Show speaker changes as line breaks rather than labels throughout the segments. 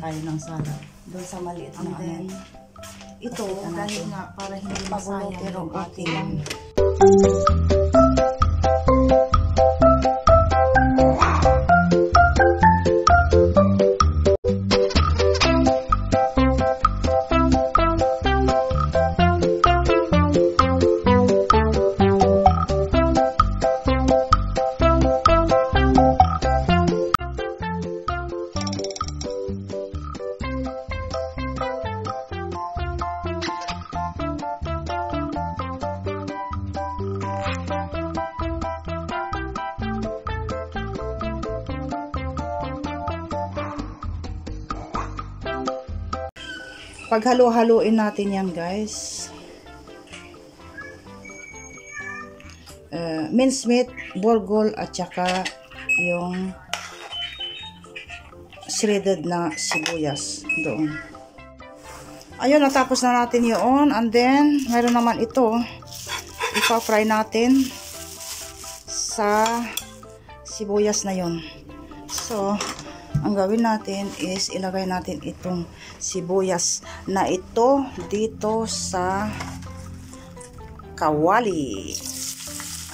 tayo ng salad. Doon sa maliit na ano. Ito, dahil nga para hindi masayang yung ating paghalo-haloin natin yan, guys. Minced meat, borgol, at saka yung shredded na sibuyas doon. Ayun, natapos na natin yun. And then, mayroon naman ito. Ipa-fry natin sa sibuyas na yun. So, ang gawin natin is ilagay natin itong sibuyas na ito dito sa kawali.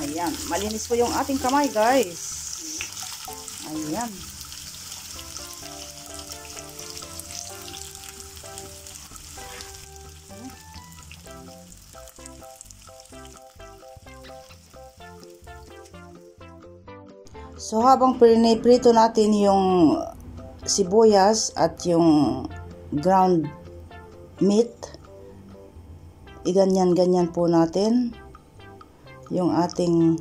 Ayan. Malinis po yung ating kamay, guys. Ayan. So, habang prito natin yung sibuyas at yung ground meat, iganyan-ganyan po natin yung ating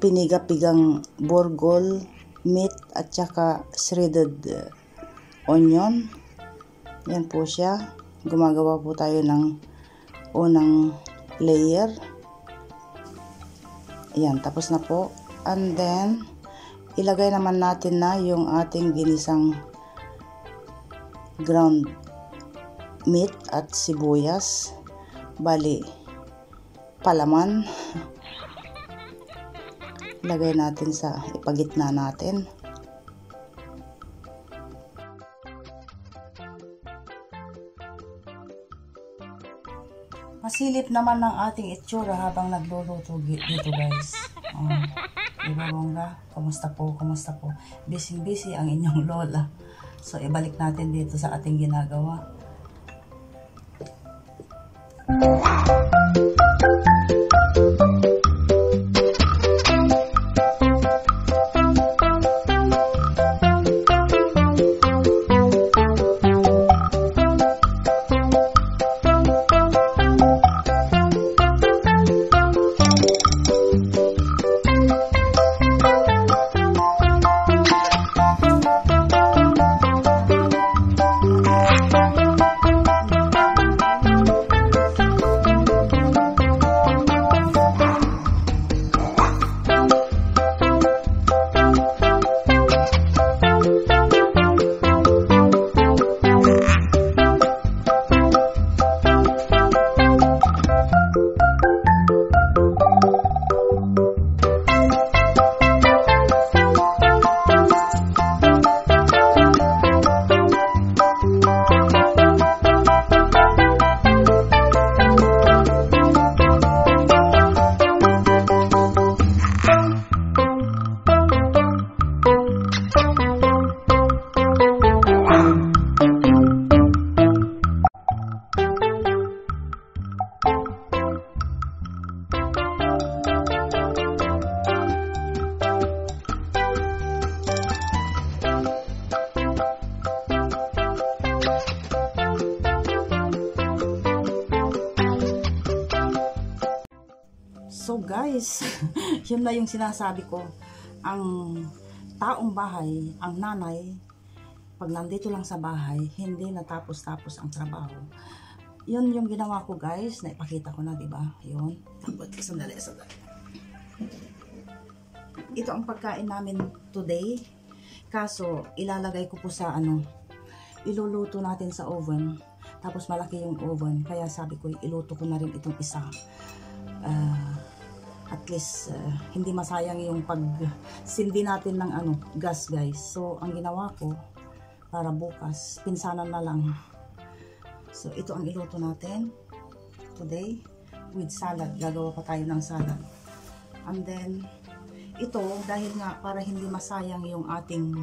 pinigapigang borgol meat at saka shredded onion. Yan po siya. Gumagawa po tayo ng unang layer. Ayan, tapos na po. And then, ilagay naman natin na yung ating ginisang ground meat at sibuyas. Bali, palaman. Lagay natin sa ipagitna natin. Masilip naman ng ating itsura habang nagluluto dito, guys. Diba, bongga? Kumusta po? Kumusta po? Busy-busy ang inyong lola. So, ibalik natin dito sa ating ginagawa. So guys, yun na yung sinasabi ko. Ang taong bahay, ang nanay, pag nandito lang sa bahay, hindi natapos-tapos ang trabaho. Yun yung ginawa ko, guys. Naipakita ko na, diba? Yun. Sandali. Ito ang pagkain namin today. Kaso, ilalagay ko po sa iluluto natin sa oven. Tapos malaki yung oven. Kaya sabi ko, iluto ko na rin itong isa. At least hindi masayang yung pagsindi natin ng gas, guys. So ang ginawa ko, para bukas. Pinsanan na lang. So, ito ang iluto natin today with salad. Gagawa pa tayo ng salad. And then, ito, dahil nga para hindi masayang yung ating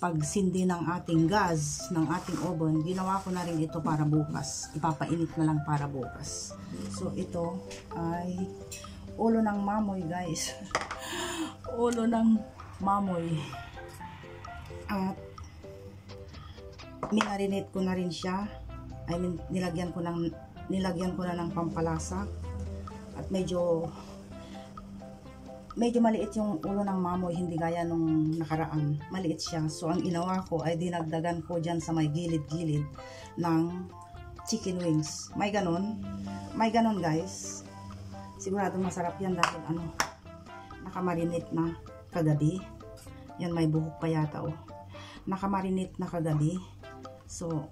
pagsindi ng ating gas, ng ating oven, ginawa ko na rin ito para bukas. Ipapainit na lang para bukas. So, ito ay ulo ng mamoy, guys. Ulo ng mamoy. At minarinate ko na rin siya. I mean, nilagyan ko na ng pampalasa. At medyo maliit yung ulo ng mamoy, hindi gaya nung nakaraan. Maliit siya. So, ang ginawa ko ay dinagdagan ko dyan sa may gilid-gilid ng chicken wings. May ganon. May ganon, guys. Sigurado masarap yan dahil nakamarinate na kagabi. Yan, may buhok pa yata, oh. Nakamarinate na kagabi. So,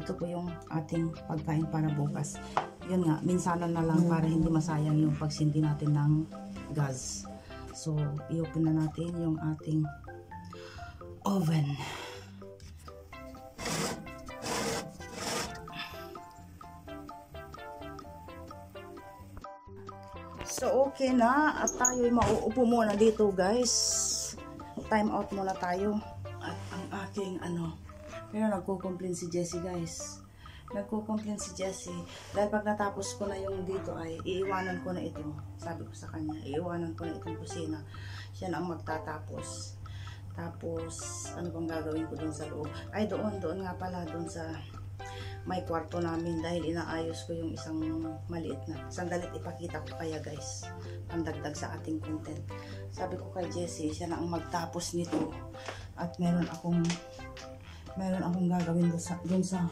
ito po yung ating pagkain para bukas. Yun nga, minsanan na lang para hindi masayang yung pagsindi natin ng gas. So, i-open na natin yung ating oven. So, okay na. At tayo'y mauupo muna dito, guys. Time out muna tayo. At ang aking pero nagko-complain si Jessie, guys. Nagko-complain si Jessie dahil pag natapos ko na yung dito ay iiwanan ko na ito. Sabi ko sa kanya, iiwanan ko na itong kusina. Siya na ang magtatapos. Tapos, ano bang gagawin ko doon sa loob? Ay, doon nga pala, doon sa may kwarto namin dahil inaayos ko yung isang maliit na. Sandalit ipakita ko kaya, guys. Pandagdag sa ating content. Sabi ko kay Jessie, siya na ang magtapos nito. At meron akong gagawin doon sa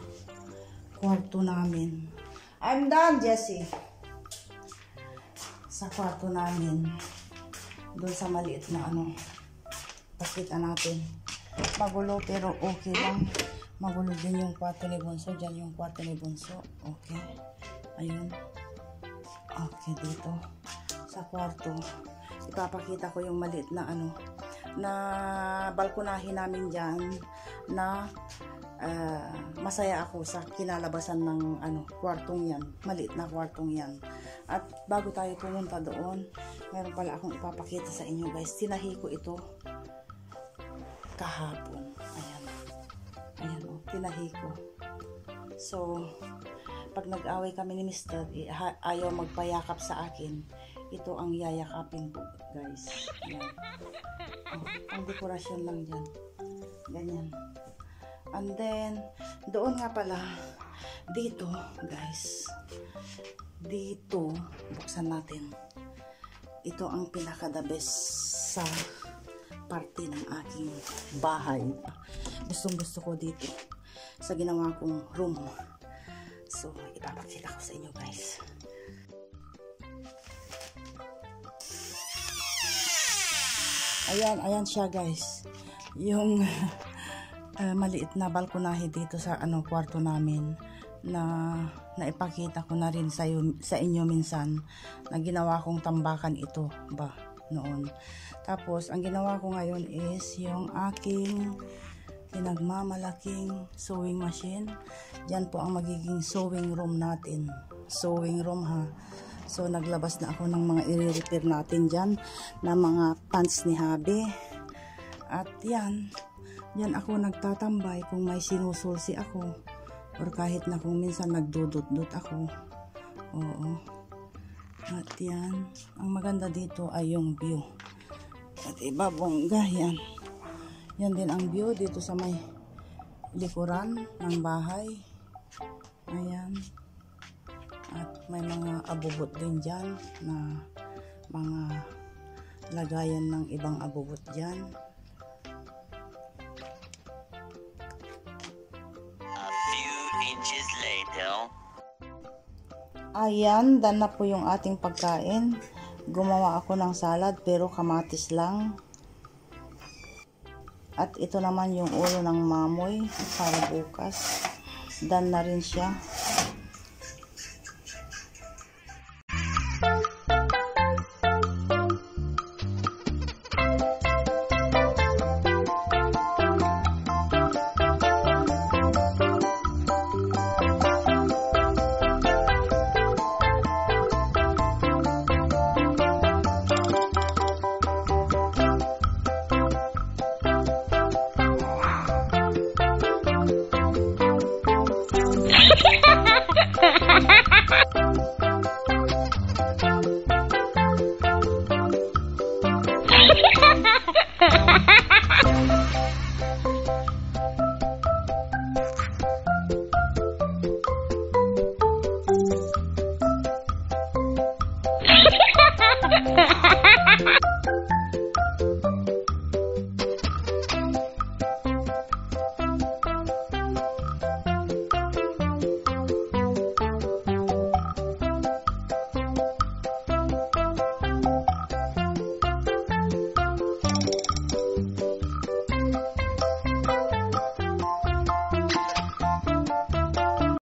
kwarto namin. I'm done, Jessie. Sa kwarto namin. Doon sa maliit na pakita natin. Magulo pero okay lang. Magulo din yung kwarto ni Bunso. Diyan yung kwarto ni Bunso. Okay. Ayun. Okay, dito. Sa kwarto. Ipapakita ko yung maliit na na balkonahin namin dyan na masaya ako sa kinalabasan ng kwartong yan, maliit na kwartong yan. At bago tayo pumunta doon, meron pala akong ipapakita sa inyo, guys. Tinahi ko ito kahapon. Ayan o, tinahi ko. So, pag nag-away kami ni Mr. Ayaw magpayakap sa akin, ito ang yayakapin ko, guys. Ayan. Ang dekorasyon lang dyan. Ganyan. And then, doon nga pala, dito, guys, dito, buksan natin. Ito ang pinaka-the best sa parte ng aking bahay. Gustong-gusto ko dito sa ginawa kong room. So, ipapakita ko sa inyo, guys. Ayan siya, guys. Yung maliit na balkonahe dito sa kwarto namin na naipakita ko na rin sa inyo minsan na ginawa kong tambakan ito noon. Tapos ang ginawa ko ngayon is yung aking pinagmamalaking sewing machine. Diyan po ang magiging sewing room natin. Sewing room, ha. So naglabas na ako ng mga i-repair natin diyan na mga pants ni Habi. At yan ako nagtatambay kung may sinusulsi ako or kahit na kung minsan nagdudot-dot ako. Oo. At yan, ang maganda dito ay yung view. At iba, bongga, yan. Yan din ang view dito sa may likuran ng bahay. Ayan. At may mga abubot din dyan na mga lagayan ng ibang abubot dyan. Ayan, done na po yung ating pagkain. Gumawa ako ng salad pero kamatis lang. At ito naman yung ulo ng mamoy para bukas. Done na rin siya.